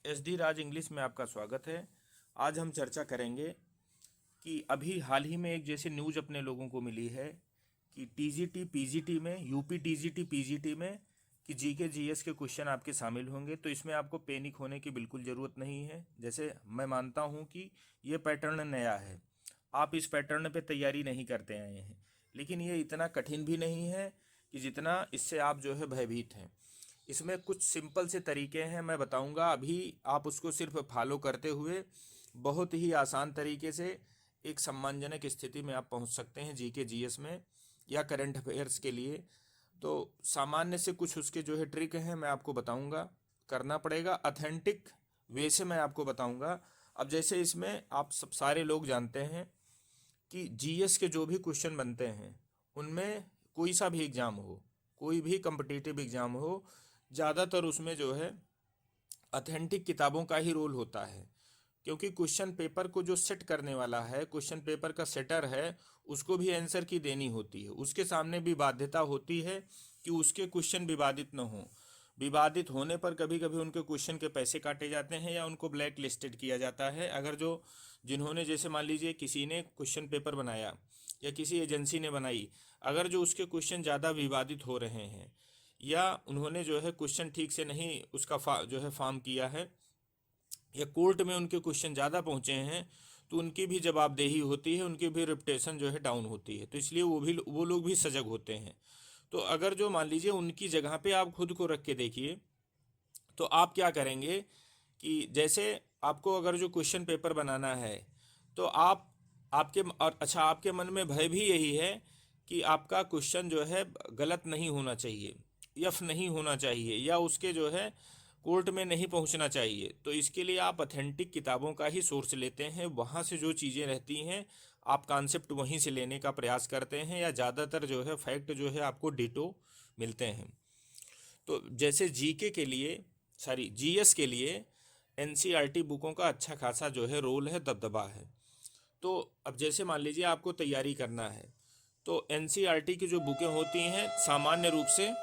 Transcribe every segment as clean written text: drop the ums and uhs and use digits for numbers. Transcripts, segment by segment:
S D राज English में आपका स्वागत है। आज हम चर्चा करेंगे कि अभी हाल ही में एक जैसे न्यूज़ अपने लोगों को मिली है कि टीजीटी पीजीटी में, यूपी टीजीटी पीजीटी में कि जीके जीएस के क्वेश्चन आपके शामिल होंगे। तो इसमें आपको पैनिक होने की बिल्कुल ज़रूरत नहीं है। जैसे मैं मानता हूँ कि ये पैटर्न नया है, आप इस पैटर्न पे तैयारी नहीं करते आए हैं, लेकिन ये इतना कठिन भी नहीं है कि जितना इससे आप जो है भयभीत हैं। इसमें कुछ सिंपल से तरीके हैं, मैं बताऊंगा। अभी आप उसको सिर्फ फॉलो करते हुए बहुत ही आसान तरीके से एक सम्मानजनक स्थिति में आप पहुंच सकते हैं जीके जीएस में या करंट अफेयर्स के लिए। तो सामान्य से कुछ उसके जो है ट्रिक हैं मैं आपको बताऊंगा। करना पड़ेगा ऑथेंटिक वे से, मैं आपको बताऊंगा। अब जैसे इसमें आप सब सारे लोग जानते हैं कि जीएस के जो भी क्वेश्चन बनते हैं उनमें कोई सा भी एग्ज़ाम हो, कोई भी कम्पिटिटिव एग्ज़ाम हो, ज़्यादातर उसमें जो है ऑथेंटिक किताबों का ही रोल होता है। क्योंकि क्वेश्चन पेपर को जो सेट करने वाला है, क्वेश्चन पेपर का सेटर है, उसको भी आंसर की देनी होती है। उसके सामने भी बाध्यता होती है कि उसके क्वेश्चन विवादित न हो। विवादित होने पर कभी कभी उनके क्वेश्चन के पैसे काटे जाते हैं या उनको ब्लैक लिस्टेड किया जाता है। अगर जो जिन्होंने, जैसे मान लीजिए किसी ने क्वेश्चन पेपर बनाया या किसी एजेंसी ने बनाई, अगर जो उसके क्वेश्चन ज़्यादा विवादित हो रहे हैं या उन्होंने जो है क्वेश्चन ठीक से नहीं उसका जो है फॉर्म किया है या कोर्ट में उनके क्वेश्चन ज़्यादा पहुँचे हैं, तो उनकी भी जवाबदेही होती है, उनकी भी रेपुटेशन जो है डाउन होती है। तो इसलिए वो लोग भी सजग होते हैं। तो अगर जो मान लीजिए उनकी जगह पे आप खुद को रख के देखिए, तो आप क्या करेंगे कि जैसे आपको अगर जो क्वेश्चन पेपर बनाना है तो आप आपके और अच्छा आपके मन में भय भी यही है कि आपका क्वेश्चन जो है गलत नहीं होना चाहिए, यफ नहीं होना चाहिए, या उसके जो है कोर्ट में नहीं पहुंचना चाहिए। तो इसके लिए आप ऑथेंटिक किताबों का ही सोर्स लेते हैं, वहाँ से जो चीज़ें रहती हैं आप कॉन्सेप्ट वहीं से लेने का प्रयास करते हैं, या ज़्यादातर जो है फैक्ट जो है आपको डिटो मिलते हैं। तो जैसे जीके के लिए, सॉरी जीएस के लिए एनसीईआरटी बुकों का अच्छा खासा जो है रोल है, दबदबा है। तो अब जैसे मान लीजिए आपको तैयारी करना है, तो एनसीईआरटी की जो बुकें होती हैं सामान्य रूप से,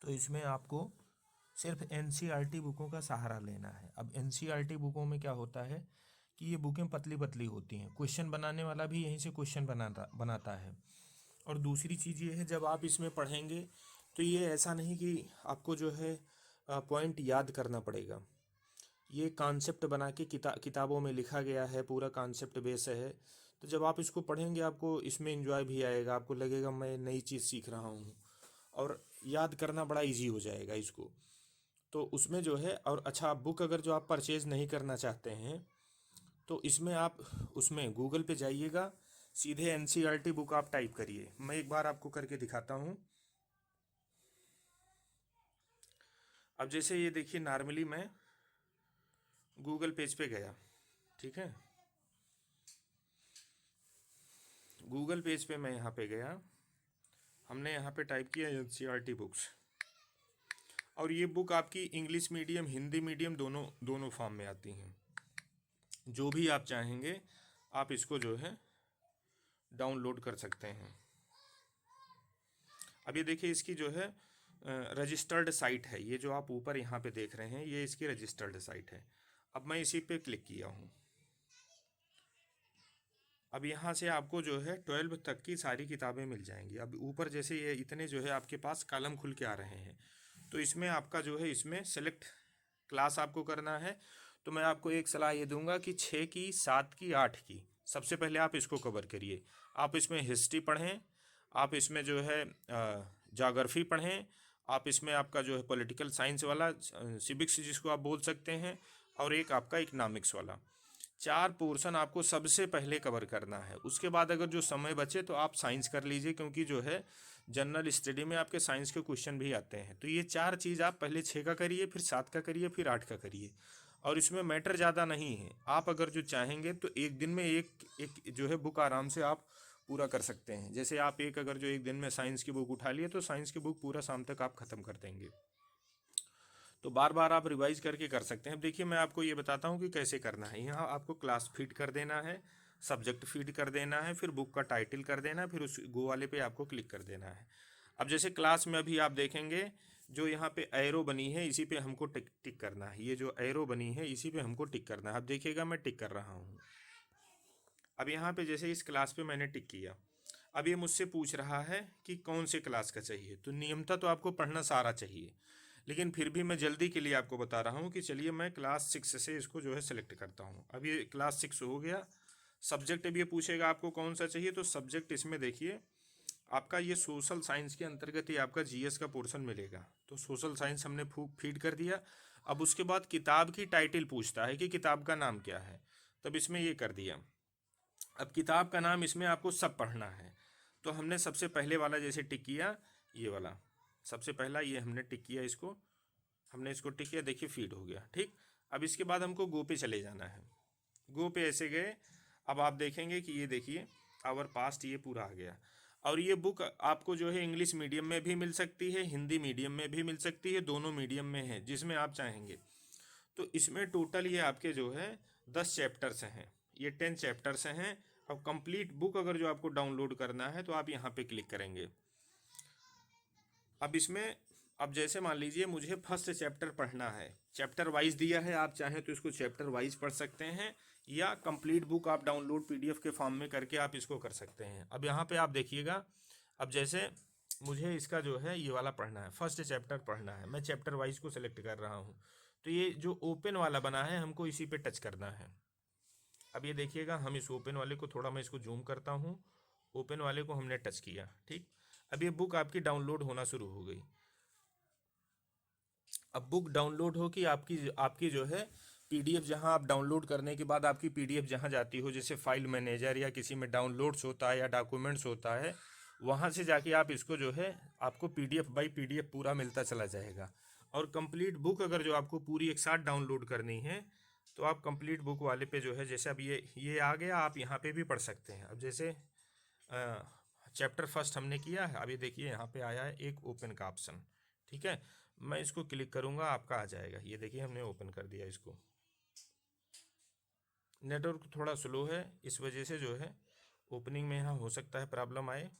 तो इसमें आपको सिर्फ एनसीईआरटी बुकों का सहारा लेना है। अब एनसीईआरटी बुकों में क्या होता है कि ये बुकें पतली पतली होती हैं, क्वेश्चन बनाने वाला भी यहीं से क्वेश्चन बनाता बनाता है। और दूसरी चीज़ ये है, जब आप इसमें पढ़ेंगे तो ये ऐसा नहीं कि आपको जो है पॉइंट याद करना पड़ेगा। ये कॉन्सेप्ट बना के किताबों में लिखा गया है, पूरा कॉन्सेप्ट बेस है। तो जब आप इसको पढ़ेंगे आपको इसमें एंजॉय भी आएगा, आपको लगेगा मैं नई चीज़ सीख रहा हूँ, और याद करना बड़ा इजी हो जाएगा इसको। तो उसमें जो है, और अच्छा बुक अगर जो आप परचेज़ नहीं करना चाहते हैं तो इसमें आप उसमें गूगल पे जाइएगा, सीधे एनसीईआरटी बुक आप टाइप करिए। मैं एक बार आपको करके दिखाता हूँ। अब जैसे ये देखिए, नॉर्मली मैं गूगल पेज पे गया, ठीक है, गूगल पेज पे मैं यहाँ पे गया, हमने यहाँ पे टाइप किया एनसीईआरटी बुक्स, और ये बुक आपकी इंग्लिश मीडियम हिंदी मीडियम दोनों दोनों फॉर्म में आती हैं। जो भी आप चाहेंगे आप इसको जो है डाउनलोड कर सकते हैं। अब ये देखिए, इसकी जो है रजिस्टर्ड साइट है, ये जो आप ऊपर यहाँ पे देख रहे हैं ये इसकी रजिस्टर्ड साइट है। अब मैं इसी पे क्लिक किया हूँ। अब यहाँ से आपको जो है 12 तक की सारी किताबें मिल जाएंगी। अब ऊपर जैसे ये इतने जो है आपके पास कॉलम खुल के आ रहे हैं, तो इसमें आपका जो है इसमें सेलेक्ट क्लास आपको करना है। तो मैं आपको एक सलाह ये दूंगा कि 6 की, 7 की, 8 की सबसे पहले आप इसको कवर करिए। आप इसमें हिस्ट्री पढ़ें, आप इसमें जो है जाग्राफी पढ़ें, आप इसमें आपका जो है पॉलिटिकल साइंस वाला सिविक्स जिसको आप बोल सकते हैं, और एक आपका इकोनॉमिक्स वाला। 4 पोर्शन आपको सबसे पहले कवर करना है। उसके बाद अगर जो समय बचे तो आप साइंस कर लीजिए, क्योंकि जो है जनरल स्टडी में आपके साइंस के क्वेश्चन भी आते हैं। तो ये 4 चीज़ आप पहले 6 का करिए, फिर 7 का करिए, फिर 8 का करिए। और इसमें मैटर ज़्यादा नहीं है, आप अगर जो चाहेंगे तो एक दिन में एक एक जो है बुक आराम से आप पूरा कर सकते हैं। जैसे आप एक अगर जो एक दिन में साइंस की बुक उठा लिए तो साइंस की बुक पूरा शाम तक आप ख़त्म कर देंगे। तो बार बार आप रिवाइज करके कर सकते हैं। देखिए मैं आपको ये बताता हूँ कि कैसे करना है। यहाँ आपको क्लास फीड कर देना है, सब्जेक्ट फीड कर देना है, फिर बुक का टाइटल कर देना है, फिर उस गो वाले पे आपको क्लिक कर देना है। अब जैसे क्लास में अभी आप देखेंगे जो यहाँ पे एरो बनी है इसी पे हमको टिक टिक करना है। ये जो एरो बनी है इसी पे हमको टिक करना है। अब देखिएगा मैं टिक कर रहा हूँ। अब यहाँ पे जैसे इस क्लास पे मैंने टिक किया, अब ये मुझसे पूछ रहा है कि कौन से क्लास का चाहिए। तो नियमतः तो आपको पढ़ना सारा चाहिए, लेकिन फिर भी मैं जल्दी के लिए आपको बता रहा हूँ कि चलिए मैं क्लास 6 से इसको जो है सिलेक्ट करता हूँ। अब ये क्लास 6 हो गया। सब्जेक्ट अब ये पूछेगा आपको कौन सा चाहिए, तो सब्जेक्ट इसमें देखिए आपका ये सोशल साइंस के अंतर्गत ही आपका जीएस का पोर्शन मिलेगा। तो सोशल साइंस हमने फीड कर दिया। अब उसके बाद किताब की टाइटल पूछता है कि किताब का नाम क्या है, तब इसमें ये कर दिया। अब किताब का नाम इसमें आपको सब पढ़ना है, तो हमने सबसे पहले वाला जैसे टिक किया, ये वाला सबसे पहला ये हमने टिक किया, इसको हमने इसको टिक किया, देखिए फीड हो गया। ठीक, अब इसके बाद हमको गो पे चले जाना है। गो पे ऐसे गए, अब आप देखेंगे कि ये देखिए आवर पास्ट ये पूरा आ गया। और ये बुक आपको जो है इंग्लिश मीडियम में भी मिल सकती है, हिंदी मीडियम में भी मिल सकती है, दोनों मीडियम में है जिसमें आप चाहेंगे। तो इसमें टोटल ये आपके जो है 10 चैप्टर्स हैं, ये 10 चैप्टर्स हैं। अब कंप्लीट बुक अगर जो आपको डाउनलोड करना है तो आप यहाँ पे क्लिक करेंगे। अब इसमें अब जैसे मान लीजिए मुझे फर्स्ट चैप्टर पढ़ना है, चैप्टर वाइज दिया है, आप चाहें तो इसको चैप्टर वाइज पढ़ सकते हैं, या कंप्लीट बुक आप डाउनलोड पीडीएफ के फॉर्म में करके आप इसको कर सकते हैं। अब यहाँ पे आप देखिएगा, अब जैसे मुझे इसका जो है ये वाला पढ़ना है, फर्स्ट चैप्टर पढ़ना है, मैं चैप्टर वाइज को सिलेक्ट कर रहा हूँ। तो ये जो ओपन वाला बना है हमको इसी पे टच करना है। अब ये देखिएगा, हम इस ओपन वाले को थोड़ा मैं इसको जूम करता हूँ, ओपन वाले को हमने टच किया। ठीक, अब ये बुक आपकी डाउनलोड होना शुरू हो गई। अब बुक डाउनलोड हो कि आपकी आपकी जो है पीडीएफ, जहां आप डाउनलोड करने के बाद आपकी पीडीएफ जहां जाती हो, जैसे फाइल मैनेजर या किसी में डाउनलोड्स होता है या डॉक्यूमेंट्स होता है, वहां से जाके आप इसको जो है आपको पीडीएफ बाई पीडीएफ पूरा मिलता चला जाएगा। और कंप्लीट बुक अगर जो आपको पूरी एक साथ डाउनलोड करनी है तो आप कंप्लीट बुक वाले पे जो है, जैसे अब ये आ गया, आप यहाँ पे भी पढ़ सकते हैं। अब जैसे चैप्टर फर्स्ट हमने किया है, अभी देखिए यहाँ पे आया है एक ओपन का ऑप्शन। ठीक है, मैं इसको क्लिक करूँगा, आपका आ जाएगा। ये देखिए हमने ओपन कर दिया इसको। नेटवर्क थोड़ा स्लो है, इस वजह से जो है ओपनिंग में यहाँ हो सकता है प्रॉब्लम आए।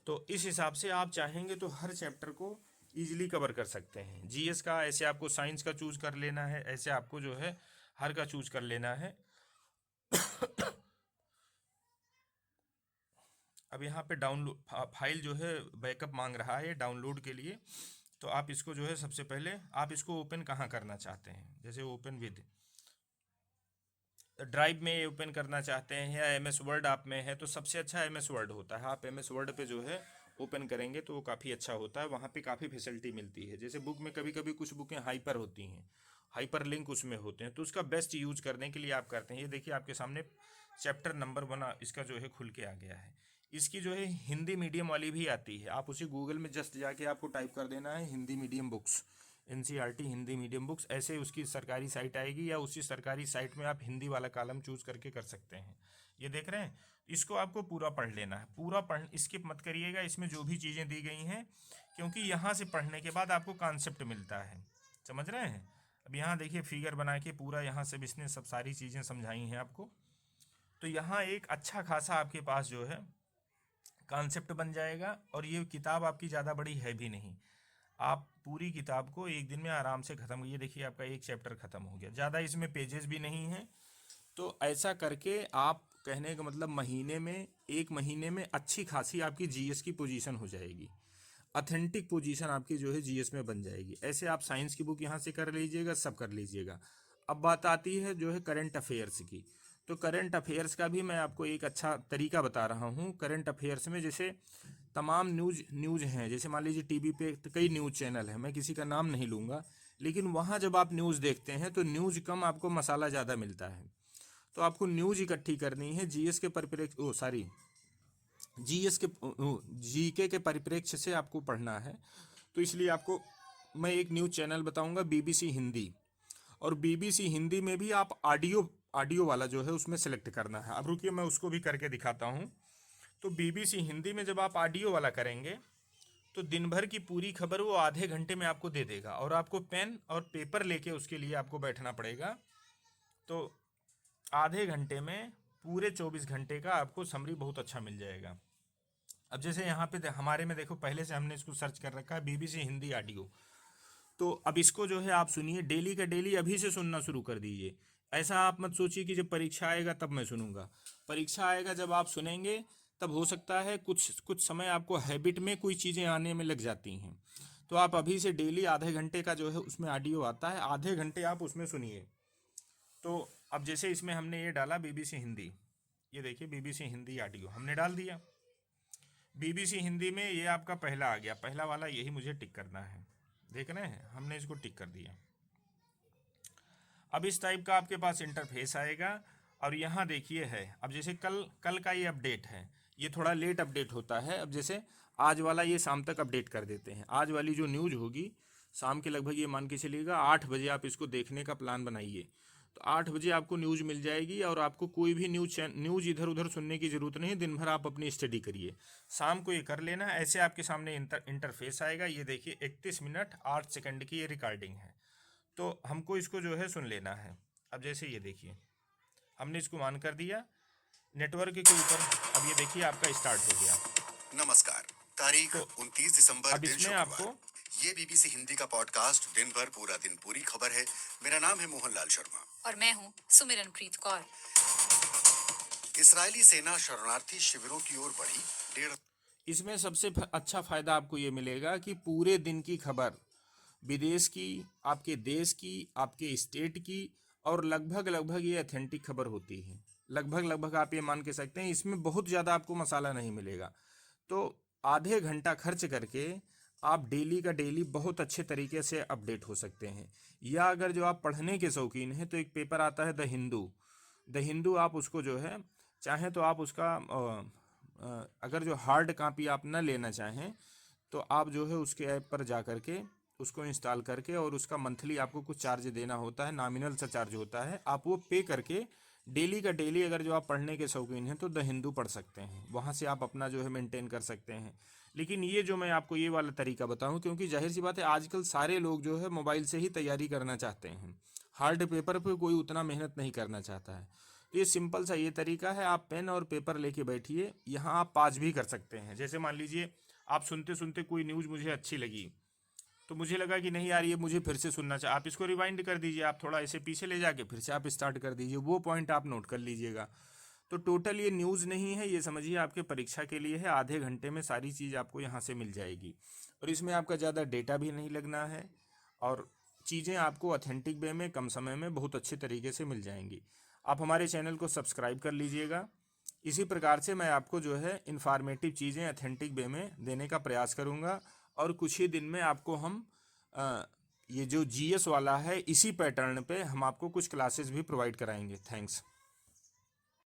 तो इस हिसाब से आप चाहेंगे तो हर चैप्टर को इजीली कवर कर सकते हैं। जीएस का ऐसे आपको साइंस का चूज कर लेना है, ऐसे आपको जो है हर का चूज कर लेना है। अब यहाँ पे डाउनलोड फाइल जो है बैकअप मांग रहा है डाउनलोड के लिए, तो आप इसको जो है सबसे पहले आप इसको ओपन कहाँ करना चाहते हैं, जैसे ओपन विद ड्राइव में ओपन करना चाहते हैं या एमएस वर्ड आप में है तो सबसे अच्छा एमएस वर्ड होता है। आप एमएस वर्ड पे जो है ओपन करेंगे तो वो काफ़ी अच्छा होता है, वहाँ पे काफ़ी फैसिलिटी मिलती है। जैसे बुक में कभी कभी कुछ बुकें हाइपर होती हैं, हाइपर लिंक उसमें होते हैं, तो उसका बेस्ट यूज करने के लिए आप करते हैं। ये देखिए आपके सामने चैप्टर नंबर 1 इसका जो है खुल के आ गया है। इसकी जो है हिंदी मीडियम वाली भी आती है, आप उसी गूगल में जस्ट जाके आपको टाइप कर देना है Hindi medium books, NCERT Hindi medium books, ऐसे उसकी सरकारी साइट आएगी, या उसी सरकारी साइट में आप हिंदी वाला कॉलम चूज करके कर सकते हैं। ये देख रहे हैं, इसको आपको पूरा पढ़ लेना है, पूरा पढ़ स्किप मत करिएगा इसमें जो भी चीज़ें दी गई हैं, क्योंकि यहाँ से पढ़ने के बाद आपको कॉन्सेप्ट मिलता है। समझ रहे हैं? अब यहाँ देखिए फिगर बना के पूरा यहाँ से इसने सब सारी चीज़ें समझाई हैं आपको। तो यहाँ एक अच्छा खासा आपके पास जो है कॉन्सेप्ट बन जाएगा। और ये किताब आपकी ज़्यादा बड़ी है भी नहीं, आप पूरी किताब को एक दिन में आराम से ख़त्म, ये देखिए आपका एक चैप्टर ख़त्म हो गया, ज़्यादा इसमें पेजेस भी नहीं हैं। तो ऐसा करके आप, कहने का मतलब महीने में, एक महीने में अच्छी खासी आपकी जीएस की पोजीशन हो जाएगी, ऑथेंटिक पोजीशन आपकी जो है जीएस में बन जाएगी। ऐसे आप साइंस की बुक यहाँ से कर लीजिएगा, सब कर लीजिएगा। अब बात आती है जो है करंट अफेयर्स की। तो करंट अफेयर्स का भी मैं आपको एक अच्छा तरीका बता रहा हूँ। करंट अफेयर्स में जैसे तमाम न्यूज़ हैं, जैसे मान लीजिए टीवी पे तो कई न्यूज़ चैनल हैं, मैं किसी का नाम नहीं लूँगा, लेकिन वहाँ जब आप न्यूज़ देखते हैं तो न्यूज़ कम, आपको मसाला ज़्यादा मिलता है। तो आपको न्यूज़ इकट्ठी करनी है जीएस के परिप्रेक्ष्य, जीएस के जीके के परिप्रेक्ष्य से आपको पढ़ना है। तो इसलिए आपको मैं एक न्यूज़ चैनल बताऊंगा, बीबीसी हिंदी। और बीबीसी हिंदी में भी आप ऑडियो वाला जो है उसमें सेलेक्ट करना है। अब रुकिए मैं उसको भी करके दिखाता हूँ। तो बीबीसी हिंदी में जब आप ऑडियो वाला करेंगे तो दिन भर की पूरी खबर वो आधे घंटे में आपको दे देगा, और आपको पेन और पेपर लेके उसके लिए आपको बैठना पड़ेगा। तो आधे घंटे में पूरे 24 घंटे का आपको समरी बहुत अच्छा मिल जाएगा। अब जैसे यहाँ पे हमारे में देखो, पहले से हमने इसको सर्च कर रखा है बीबीसी हिंदी ऑडियो। तो अब इसको जो है आप सुनिए, डेली का डेली अभी से सुनना शुरू कर दीजिए। ऐसा आप मत सोचिए कि जब परीक्षा आएगा तब मैं सुनूंगा। परीक्षा आएगा जब आप सुनेंगे, तब हो सकता है कुछ कुछ समय आपको हैबिट में कोई चीज़ें आने में लग जाती हैं। तो आप अभी से डेली आधे घंटे का जो है उसमें ऑडियो आता है, आधे घंटे आप उसमें सुनिए। तो अब जैसे इसमें हमने ये डाला बीबीसी हिंदी, ये देखिए बीबीसी हिंदी ऑडियो हमने डाल दिया। बीबीसी हिंदी में ये आपका पहला आ गया, पहला वाला यही मुझे टिक करना है, देख रहे हैं, हमने इसको टिक कर दिया। अब इस टाइप का आपके पास इंटरफेस आएगा और यहाँ देखिए है, अब जैसे कल कल का ये अपडेट है, ये थोड़ा लेट अपडेट होता है। अब जैसे आज वाला ये शाम तक अपडेट कर देते हैं। आज वाली जो न्यूज़ होगी शाम के लगभग, ये मान के चलिएगा 8 बजे आप इसको देखने का प्लान बनाइए। तो 8 बजे आपको न्यूज़ मिल जाएगी और आपको कोई भी न्यूज़ इधर उधर सुनने की ज़रूरत नहीं। दिन भर आप अपनी स्टडी करिए, शाम को ये कर लेना। ऐसे आपके सामने इंटरफेस आएगा। ये देखिए 31 मिनट 8 सेकंड की ये रिकॉर्डिंग है। तो हमको इसको जो है सुन लेना है। अब जैसे ये देखिए, हमने इसको मान कर दिया नेटवर्क के ऊपर। अब ये देखिए आपका स्टार्ट हो गया। नमस्कार, तारीख 29 दिसंबर, अब दिन इसमें शुक्रवार। आपको ये बीबीसी हिंदी का पॉडकास्ट दिन भर पूरा दिन पूरी खबर है। मेरा नाम है मोहनलाल शर्मा और मैं हूँ सुमिरनप्रीत कौर। इसराइली सेना शरणार्थी शिविरों की ओर बढ़ी। डेढ़ इसमें सबसे अच्छा फ़ायदा आपको ये मिलेगा कि पूरे दिन की खबर, विदेश की, आपके देश की, आपके स्टेट की, और लगभग लगभग ये अथेंटिक खबर होती है। लगभग लगभग आप ये मान के सकते हैं, इसमें बहुत ज़्यादा आपको मसाला नहीं मिलेगा। तो आधे घंटा खर्च करके आप डेली का डेली बहुत अच्छे तरीके से अपडेट हो सकते हैं। या अगर जो आप पढ़ने के शौकीन हैं तो एक पेपर आता है द हिंदू, आप उसको जो है चाहें तो आप उसका अगर जो हार्ड कॉपी आप ना लेना चाहें तो आप जो है उसके ऐप पर जा कर के उसको इंस्टॉल करके, और उसका मंथली आपको कुछ चार्ज देना होता है, नॉमिनल सा चार्ज होता है, आप वो पे करके डेली का डेली अगर जो आप पढ़ने के शौकीन हैं तो द हिंदू पढ़ सकते हैं। वहाँ से आप अपना जो है मेंटेन कर सकते हैं। लेकिन ये जो मैं आपको ये वाला तरीका बताऊं, क्योंकि जाहिर सी बात है आजकल सारे लोग जो है मोबाइल से ही तैयारी करना चाहते हैं, हार्ड पेपर पे कोई उतना मेहनत नहीं करना चाहता है। तो ये सिंपल सा ये तरीका है, आप पेन और पेपर लेके बैठिए। यहाँ आप पास भी कर सकते हैं। जैसे मान लीजिए आप सुनते सुनते कोई न्यूज़ मुझे अच्छी लगी, तो मुझे लगा कि नहीं यार ये मुझे फिर से सुनना चाहिए, आप इसको रिवाइंड कर दीजिए, आप थोड़ा ऐसे पीछे ले जाके फिर से आप स्टार्ट कर दीजिए, वो पॉइंट आप नोट कर लीजिएगा। तो टोटल ये न्यूज़ नहीं है, ये समझिए आपके परीक्षा के लिए है। आधे घंटे में सारी चीज़ आपको यहाँ से मिल जाएगी, और इसमें आपका ज़्यादा डेटा भी नहीं लगना है, और चीज़ें आपको ऑथेंटिक वे में कम समय में बहुत अच्छे तरीके से मिल जाएंगी। आप हमारे चैनल को सब्सक्राइब कर लीजिएगा। इसी प्रकार से मैं आपको जो है इन्फॉर्मेटिव चीज़ें ऑथेंटिक वे में देने का प्रयास करूँगा, और कुछ ही दिन में आपको हम ये जो जीएस वाला है इसी पैटर्न पे हम आपको कुछ क्लासेस भी प्रोवाइड कराएंगे। थैंक्स।